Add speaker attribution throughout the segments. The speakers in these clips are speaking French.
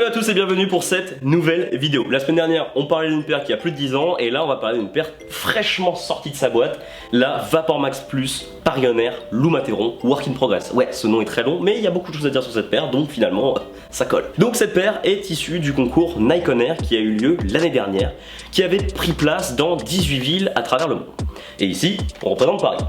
Speaker 1: Salut à tous et bienvenue pour cette nouvelle vidéo. La semaine dernière, on parlait d'une paire qui a plus de 10 ans et là, on va parler d'une paire fraîchement sortie de sa boîte, la VaporMax Plus Paris-On-Air Lumateron Work in Progress. Ouais, ce nom est très long, mais il y a beaucoup de choses à dire sur cette paire, donc finalement, ça colle. Donc cette paire est issue du concours Nike On Air qui a eu lieu l'année dernière, qui avait pris place dans 18 villes à travers le monde. Et ici, on représente Paris.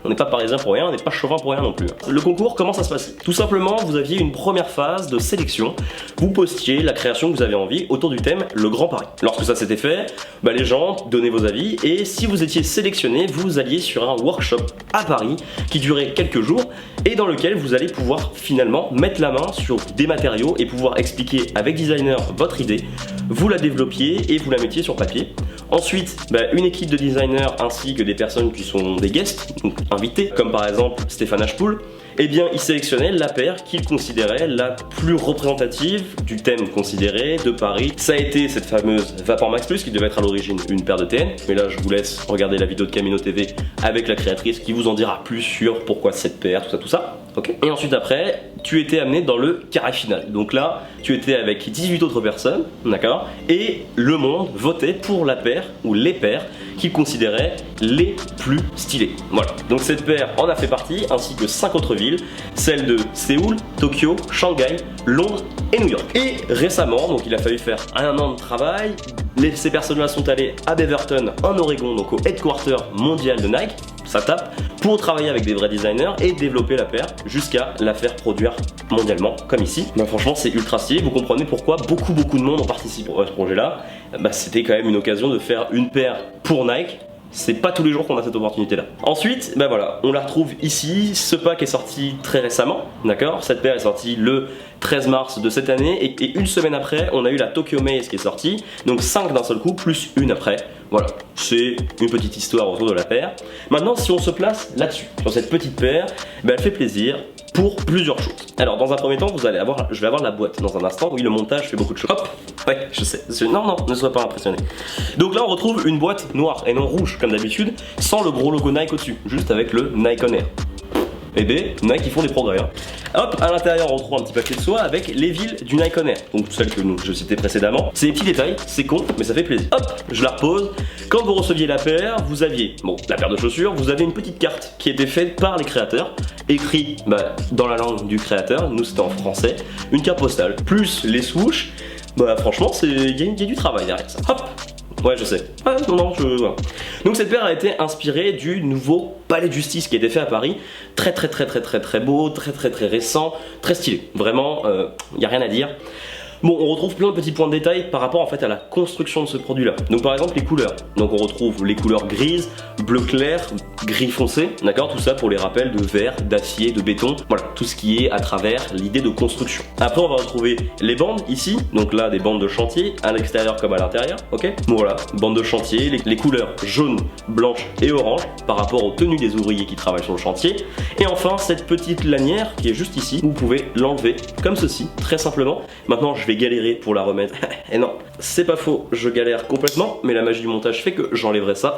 Speaker 1: On n'est pas parisien pour rien, on n'est pas chauvin pour rien non plus. Le concours, comment ça se passe? Tout simplement, vous aviez une première phase de sélection. Vous postiez la création que vous avez envie autour du thème Le Grand Paris. Lorsque ça s'était fait, les gens donnaient vos avis et si vous étiez sélectionné, vous alliez sur un workshop à Paris qui durait quelques jours et dans lequel vous allez pouvoir finalement mettre la main sur des matériaux et pouvoir expliquer avec designer votre idée, vous la développiez et vous la mettiez sur papier. Ensuite, une équipe de designers ainsi que des personnes qui sont des guests, donc invités, comme par exemple Stéphane Ashpool, eh bien ils sélectionnaient la paire qu'ils considéraient la plus représentative du thème considéré de Paris. Ça a été cette fameuse VaporMax Plus qui devait être à l'origine une paire de TN, mais là je vous laisse regarder la vidéo de Camino TV avec la créatrice qui vous en dira plus sur pourquoi cette paire, tout ça. Okay. Et ensuite après, tu étais amené dans le carré final. Donc là, tu étais avec 18 autres personnes, d'accord? Et le monde votait pour la paire ou les paires qu'il considérait les plus stylées. Voilà. Donc cette paire en a fait partie, ainsi que 5 autres villes, celles de Séoul, Tokyo, Shanghai, Londres et New York. Et récemment, donc il a fallu faire un an de travail, ces personnes-là sont allées à Beaverton en Oregon, donc au headquarter mondial de Nike, ça tape, pour travailler avec des vrais designers et développer la paire jusqu'à la faire produire mondialement, comme ici. Franchement, c'est ultra stylé, vous comprenez pourquoi beaucoup de monde ont participé à ce projet-là. C'était quand même une occasion de faire une paire pour Nike. C'est pas tous les jours qu'on a cette opportunité là. Ensuite, voilà, on la retrouve ici. Ce pack est sorti très récemment, d'accord? Cette paire est sortie le 13 mars de cette année et une semaine après, on a eu la Tokyo Maze qui est sortie. Donc 5 d'un seul coup, plus une après. Voilà, c'est une petite histoire autour de la paire. Maintenant, si on se place là-dessus, sur cette petite paire, elle fait plaisir pour plusieurs choses. Alors, dans un premier temps, je vais avoir la boîte dans un instant. Oui, le montage fait beaucoup de choses. Hop, ouais, je sais. Non, ne sois pas impressionné. Donc là, on retrouve une boîte noire et non rouge, comme d'habitude, sans le gros logo Nike au-dessus, juste avec le Nike On Air. Et Nike, ils font des progrès. Hein. Hop, à l'intérieur, on retrouve un petit papier de soie avec les villes du Nike On Air. Donc celles que je citais précédemment. C'est des petits détails, c'est con, mais ça fait plaisir. Hop, je la repose. Quand vous receviez la paire, vous aviez, la paire de chaussures, vous avez une petite carte qui était faite par les créateurs, écrit dans la langue du créateur, nous c'était en français, une carte postale, plus les swoosh. Franchement, il y a du travail derrière ça. Hop. Ouais, je sais. Voilà. Donc cette paire a été inspirée du nouveau palais de justice qui a été fait à Paris. Très beau, très récent, très stylé. Vraiment, il n'y a rien à dire. Bon, on retrouve plein de petits points de détail par rapport en fait à la construction de ce produit là. Donc par exemple les couleurs. Donc on retrouve les couleurs grises, bleu clair, gris foncé, d'accord? Tout ça pour les rappels de verre, d'acier, de béton. Voilà, tout ce qui est à travers l'idée de construction. Après on va retrouver les bandes ici. Donc là des bandes de chantier, à l'extérieur comme à l'intérieur, ok? Bon, voilà, bandes de chantier, les couleurs jaune, blanche et orange par rapport aux tenues des ouvriers qui travaillent sur le chantier. Et enfin cette petite lanière qui est juste ici. Vous pouvez l'enlever comme ceci, très simplement. Maintenant je vais galérer pour la remettre. Et non, c'est pas faux, je galère complètement, mais la magie du montage fait que j'enlèverai ça.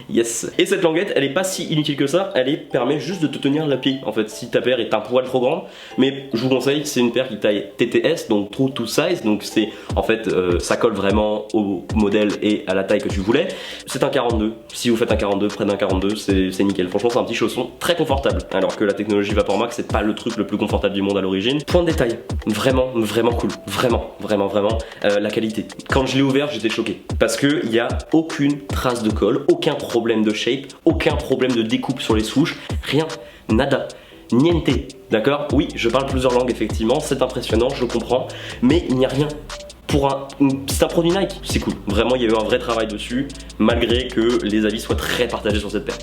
Speaker 1: Yes. Et cette languette, elle est pas si inutile que ça, permet juste de te tenir la pied. En fait, si ta paire est un poil trop grande, mais je vous conseille, c'est une paire qui taille TTS, donc True to Size, donc c'est en fait, ça colle vraiment au modèle et à la taille que tu voulais. C'est un 42. Si vous faites un 42, près d'un 42, c'est nickel. Franchement, c'est un petit chausson très confortable. Alors que la technologie VaporMax, c'est pas le truc le plus confortable du monde à l'origine. Point de détail, vraiment cool. Vraiment. La qualité. Quand je l'ai ouvert, j'étais choqué. Parce qu'il n'y a aucune trace de colle, aucun problème de shape, aucun problème de découpe sur les souches, rien, nada, niente. D'accord? Oui, je parle plusieurs langues, effectivement, c'est impressionnant, je comprends, mais il n'y a rien. C'est un produit Nike, c'est cool. Vraiment, il y a eu un vrai travail dessus, malgré que les avis soient très partagés sur cette paire.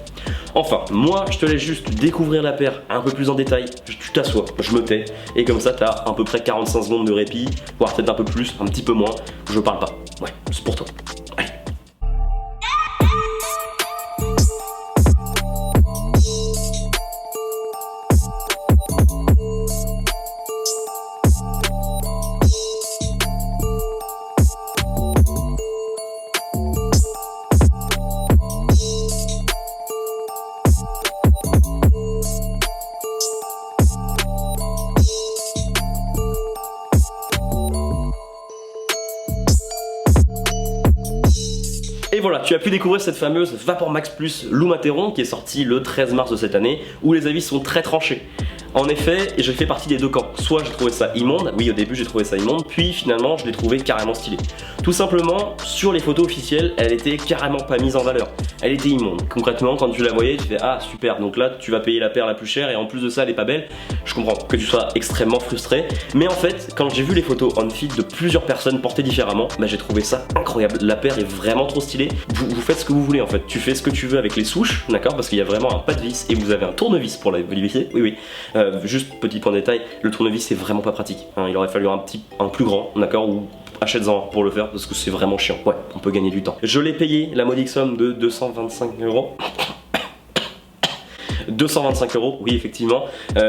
Speaker 1: Enfin, moi, je te laisse juste découvrir la paire un peu plus en détail. Tu t'assois, je me tais, et comme ça, t'as à peu près 45 secondes de répit, voire peut-être un peu plus, un petit peu moins. Je parle pas. Ouais, c'est pour toi. Allez. Et voilà, tu as pu découvrir cette fameuse Vapor Max Plus Lumateron qui est sortie le 13 mars de cette année, où les avis sont très tranchés. En effet, j'ai fait partie des deux camps. Soit j'ai trouvé ça immonde, oui au début j'ai trouvé ça immonde, puis finalement je l'ai trouvé carrément stylé. Tout simplement, sur les photos officielles, elle était carrément pas mise en valeur. Elle était immonde. Concrètement, quand tu la voyais, tu fais ah super, donc là tu vas payer la paire la plus chère et en plus de ça elle est pas belle. Je comprends que tu sois extrêmement frustré, mais en fait, quand j'ai vu les photos on feed de plusieurs personnes portées différemment, bah, j'ai trouvé ça incroyable. La paire est vraiment trop stylée. Vous faites ce que vous voulez en fait. Tu fais ce que tu veux avec les souches, d'accord, parce qu'il y a vraiment un pas de vis et vous avez un tournevis pour la visser. Oui. Juste petit point de détail, le tournevis c'est vraiment pas pratique. Hein, il aurait fallu un plus grand, d'accord, ou achète-en pour le faire parce que c'est vraiment chiant. Ouais, on peut gagner du temps. Je l'ai payé la modique somme de 225 €. 225 €, oui effectivement,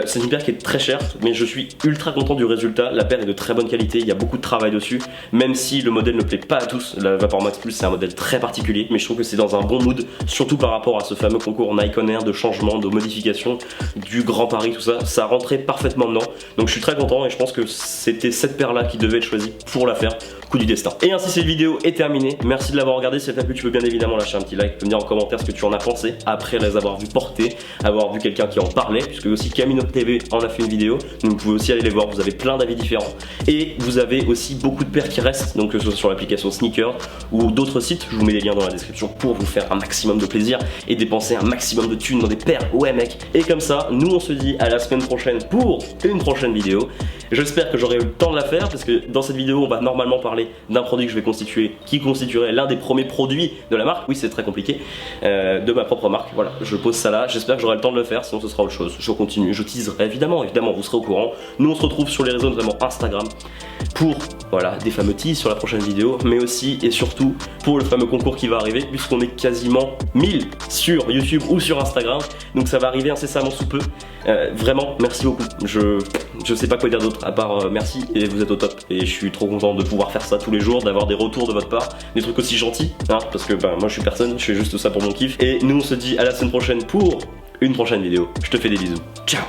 Speaker 1: c'est une paire qui est très chère, mais je suis ultra content du résultat. La paire est de très bonne qualité, il y a beaucoup de travail dessus, même si le modèle ne plaît pas à tous. La Vapor Max Plus c'est un modèle très particulier, mais je trouve que c'est dans un bon mood, surtout par rapport à ce fameux concours Nikon Air de changement, de modification, du Grand Paris, tout ça, ça rentrait parfaitement dedans. Donc je suis très content et je pense que c'était cette paire là qui devait être choisie pour la faire. Coup du destin. Et ainsi cette vidéo est terminée. Merci de l'avoir regardé. Si elle t'a plu, tu peux bien évidemment lâcher un petit like, me dire en commentaire ce que tu en as pensé après les avoir vus porter, avoir vu quelqu'un qui en parlait, puisque aussi Camino TV en a fait une vidéo. Donc vous pouvez aussi aller les voir, vous avez plein d'avis différents. Et vous avez aussi beaucoup de paires qui restent, donc que ce soit sur l'application Sneakers ou d'autres sites, je vous mets les liens dans la description pour vous faire un maximum de plaisir et dépenser un maximum de thunes dans des paires. Ouais mec. Et comme ça, nous on se dit à la semaine prochaine pour une prochaine vidéo. J'espère que j'aurai eu le temps de la faire, parce que dans cette vidéo on va normalement parler d'un produit que je vais constituer, qui constituerait l'un des premiers produits de la marque. Oui c'est très compliqué, de ma propre marque. Voilà, je pose ça là, j'espère que j'aurai le temps de le faire, sinon ce sera autre chose. Je continue, je teaserai évidemment, vous serez au courant. Nous on se retrouve sur les réseaux, notamment Instagram, pour voilà, des fameux teas sur la prochaine vidéo, mais aussi et surtout pour le fameux concours qui va arriver, puisqu'on est quasiment 1000 sur YouTube ou sur Instagram, donc ça va arriver incessamment sous peu. Vraiment merci beaucoup, je sais pas quoi dire d'autre à part merci, et vous êtes au top, et je suis trop content de pouvoir faire ça tous les jours, d'avoir des retours de votre part, des trucs aussi gentils, hein, parce que moi je suis personne, je fais juste ça pour mon kiff. Et nous on se dit à la semaine prochaine pour une prochaine vidéo. Je te fais des bisous, ciao.